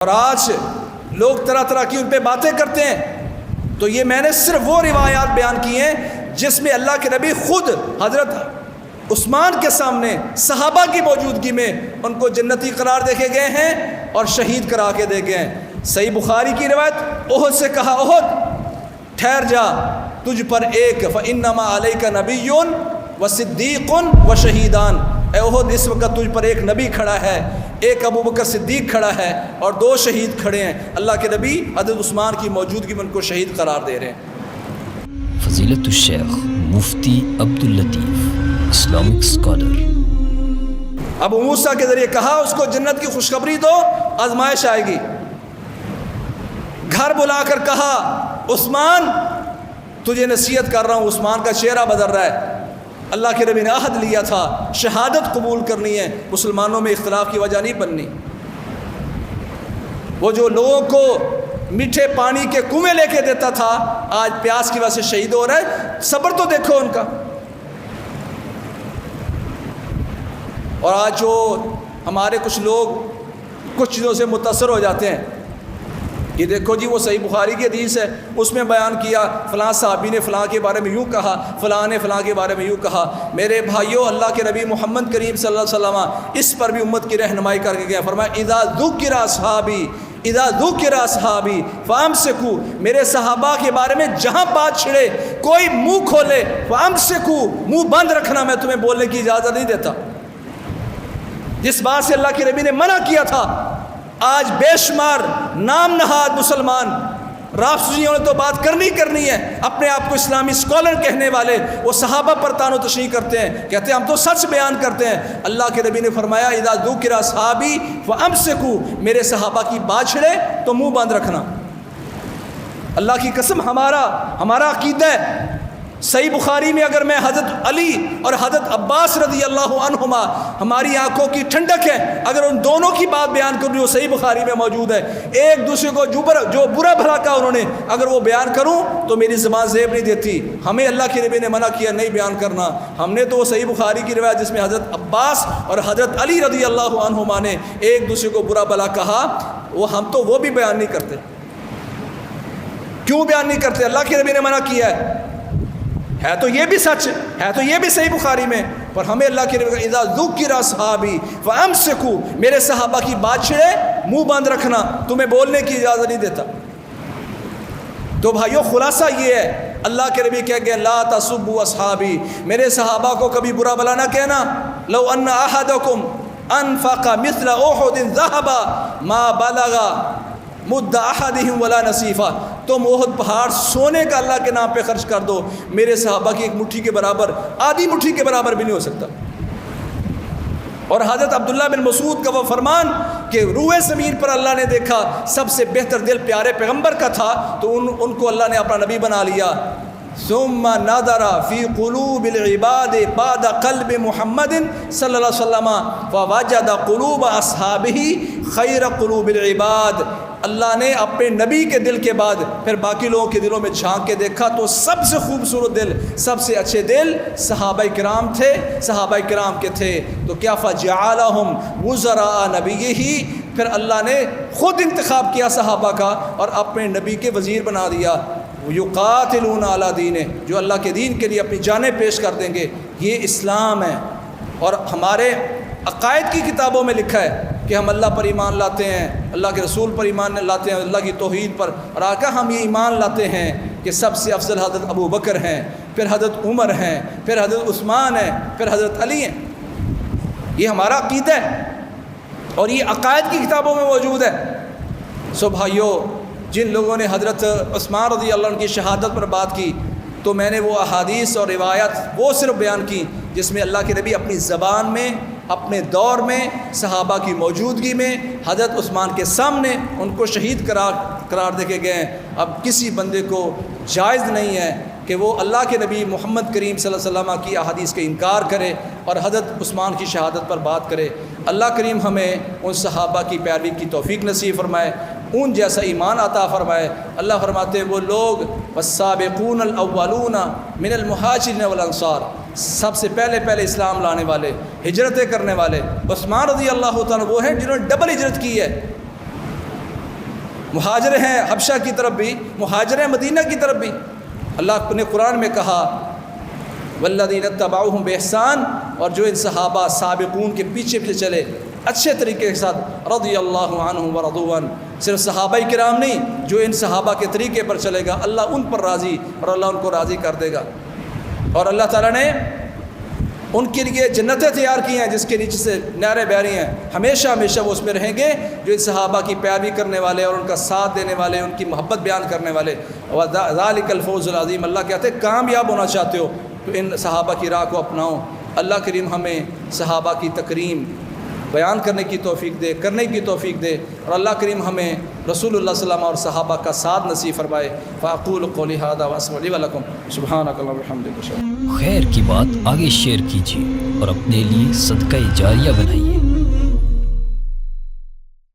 اور آج لوگ طرح طرح کی ان پہ باتیں کرتے ہیں، تو یہ میں نے صرف وہ روایات بیان کی ہیں جس میں اللہ کے نبی خود حضرت عثمان کے سامنے صحابہ کی موجودگی میں ان کو جنتی قرار دے کے گئے ہیں اور شہید کرا کے دے گئے ہیں۔ صحیح بخاری کی روایت، احد سے کہا احد ٹھہر جا، تجھ پر ایک فَإِنَّمَا عَلَيْكَ نَبِيٌّ وَصِدِّيقٌ وَشَهِيدان، اے احد اس وقت تجھ پر ایک نبی کھڑا ہے، ایک ابو بکر صدیق کھڑا ہے اور 2 شہید کھڑے ہیں۔ اللہ کے نبی حضرت عثمان کی موجودگی میں ان کو شہید قرار دے رہے ہیں۔ فضیلت الشیخ مفتی عبداللطیف، اسلامک اسکالر۔ ابو موسیٰ کے ذریعے کہا اس کو جنت کی خوشخبری دو، آزمائش آئے گی۔ گھر بلا کر کہا عثمان تجھے نصیحت کر رہا ہوں، عثمان کا چہرہ بدل رہا ہے۔ اللہ کے نبی نے عہد لیا تھا شہادت قبول کرنی ہے، مسلمانوں میں اختلاف کی وجہ نہیں بننی۔ وہ جو لوگوں کو میٹھے پانی کے کنویں لے کے دیتا تھا آج پیاس کی وجہ سے شہید ہو رہا ہے، صبر تو دیکھو ان کا۔ اور آج جو ہمارے کچھ لوگ کچھ چیزوں سے متاثر ہو جاتے ہیں، یہ دیکھو جی وہ صحیح بخاری کی حدیث ہے، اس میں بیان کیا فلاں صحابی نے فلاں کے بارے میں یوں کہا، فلاں نے فلاں کے بارے میں یوں کہا۔ میرے بھائیوں، اللہ کے نبی محمد کریم صلی اللہ علیہ وسلم اس پر بھی امت کی رہنمائی کر کے گئے۔ فرمایا اذا ذکر اصحابی فامسکوا، میرے صحابہ کے بارے میں جہاں بات چھڑے کوئی منہ کھولے فامسکوا، منہ بند رکھنا، میں تمہیں بولنے کی اجازت نہیں دیتا۔ جس بات سے اللہ کے نبی نے منع کیا تھا، آج بے شمار نام نہاد مسلمان رافضیوں نے تو بات کرنی ہے، اپنے آپ کو اسلامی اسکالر کہنے والے، وہ صحابہ پر تان و تشریح کرتے ہیں، کہتے ہیں ہم تو سچ بیان کرتے ہیں۔ اللہ کے نبی نے فرمایا اذا ذکر اصحابی فامسکوا، میرے صحابہ کی بات چھڑے تو منہ بند رکھنا۔ اللہ کی قسم ہمارا عقیدہ ہے، صحیح بخاری میں اگر میں حضرت علی اور حضرت عباس رضی اللہ عنہما ہماری آنکھوں کی ٹھنڈک ہے، اگر ان دونوں کی بات بیان کروں جو صحیح بخاری میں موجود ہے، ایک دوسرے کو جو برا بھلا کہا انہوں نے، اگر وہ بیان کروں تو میری زبان زیب نہیں دیتی۔ ہمیں اللہ کے نبی نے منع کیا نہیں بیان کرنا، ہم نے تو وہ صحیح بخاری کی روایت جس میں حضرت عباس اور حضرت علی رضی اللہ عنہما نے ایک دوسرے کو برا بھلا کہا، ہم تو وہ بھی بیان نہیں کرتے۔ کیوں بیان نہیں کرتے؟ اللہ کے نبی نے منع کیا ہے تو یہ بھی سچ ہے، تو یہ بھی صحیح بخاری میں، پر ہمیں اللہ کے نبی اذا ذکر اصحابی فامسکوا، میرے صحابہ کی بات چھڑے منہ بند رکھنا، تمہیں بولنے کی اجازت نہیں دیتا۔ تو بھائیوں خلاصہ یہ ہے، اللہ کے نبی کہہ گئے لا تسبوا اصحابی، میرے صحابہ کو کبھی برا بلا نہ کہنا۔ لو ان احدکم انفق مثل احد ذهبا ما بلغ مد احدہم ولا نصیفہ، تم احد پہاڑ سونے کا اللہ کے نام پہ خرچ کر دو، میرے صحابہ کی ایک مٹھی کے برابر، آدھی مٹھی کے برابر بھی نہیں ہو سکتا۔ اور حضرت عبداللہ بن مسعود کا وہ فرمان کہ روئے زمین پر اللہ نے دیکھا سب سے بہتر دل پیارے پیغمبر کا تھا، تو ان کو اللہ نے اپنا نبی بنا لیا۔ ثم نظر فی قلوب العباد بعد قلب محمد صلی اللہ علیہ وسلم فوجد قلوب اصحابہ خیر قلوب العباد، اللہ نے اپنے نبی کے دل کے بعد پھر باقی لوگوں کے دلوں میں جھانک کے دیکھا تو سب سے خوبصورت دل، سب سے اچھے دل صحابہ کرام تھے، صحابہ کرام کے تھے۔ تو کیا فجعلہم وزراء نبیہ، پھر اللہ نے خود انتخاب کیا صحابہ کا اور اپنے نبی کے وزیر بنا دیا۔ یقاتلون علی دینہ، جو اللہ کے دین کے لیے اپنی جانیں پیش کر دیں گے، یہ اسلام ہے۔ اور ہمارے عقائد کی کتابوں میں لکھا ہے کہ ہم اللہ پر ایمان لاتے ہیں، اللہ کے رسول پر ایمان لاتے ہیں، اللہ کی توحید پر، اور آقا ہم یہ ایمان لاتے ہیں کہ سب سے افضل حضرت ابو بکر ہیں، پھر حضرت عمر ہیں، پھر حضرت عثمان ہیں، پھر حضرت علی ہیں۔ یہ ہمارا عقیدہ ہے اور یہ عقائد کی کتابوں میں موجود ہے۔ سو بھائیوں، جن لوگوں نے حضرت عثمان رضی اللہ عنہ کی شہادت پر بات کی، تو میں نے وہ احادیث اور روایات وہ صرف بیان کی جس میں اللہ کے نبی اپنی زبان میں، اپنے دور میں، صحابہ کی موجودگی میں حضرت عثمان کے سامنے ان کو شہید قرار دے کے گئے۔ اب کسی بندے کو جائز نہیں ہے کہ وہ اللہ کے نبی محمد کریم صلی اللہ علیہ وسلم کی احادیث کا انکار کرے اور حضرت عثمان کی شہادت پر بات کرے۔ اللہ کریم ہمیں ان صحابہ کی پیروی کی توفیق نصیب فرمائے، ان جیسا ایمان عطا فرمائے۔ اللہ فرماتے ہیں وہ لوگ والسابقون الاولون من المہاجرین والانصار، سب سے پہلے اسلام لانے والے، ہجرتیں کرنے والے عثمان رضی اللہ تعالیٰ وہ ہیں جنہوں نے ڈبل ہجرت کی ہے۔ مہاجر ہیں حبشہ کی طرف بھی، مہاجر ہیں مدینہ کی طرف بھی۔ اللہ نے قرآن میں کہا والذین اتبعوہم بإحسان، اور جو ان صحابہ سابقون کے پیچھے پیچھے چلے اچھے طریقے کے ساتھ، رضی اللہ عنہم ورضوا عنہ، صرف صحابہ کرام نہیں، جو ان صحابہ کے طریقے پر چلے گا اللہ ان پر راضی اور اللہ ان کو راضی کر دے گا۔ اور اللہ تعالیٰ نے ان کے لیے جنتیں تیار کی ہیں جس کے نیچے سے نہریں بہ رہی ہیں، ہمیشہ ہمیشہ وہ اس میں رہیں گے جو ان صحابہ کی پیروی کرنے والے اور ان کا ساتھ دینے والے، ان کی محبت بیان کرنے والے۔ وذالک الفوز العظیم، اللہ کہتے ہیں کامیاب ہونا چاہتے ہو تو ان صحابہ کی راہ کو اپناؤ۔ اللہ کریم ہمیں صحابہ کی تکریم بیان کرنے کی توفیق دے، کرنے کی توفیق دے، اور اللہ کریم ہمیں رسول اللہ صلی اللہ علیہ وسلم اور صحابہ کا ساتھ نصیب فرمائے۔ فاقول قولی ھذا واستغفر لی ولکم سبحانک اللہم وبحمدک۔ خیر کی بات آگے شیئر کیجیے اور اپنے لیے صدقہ جاریہ بنائیے۔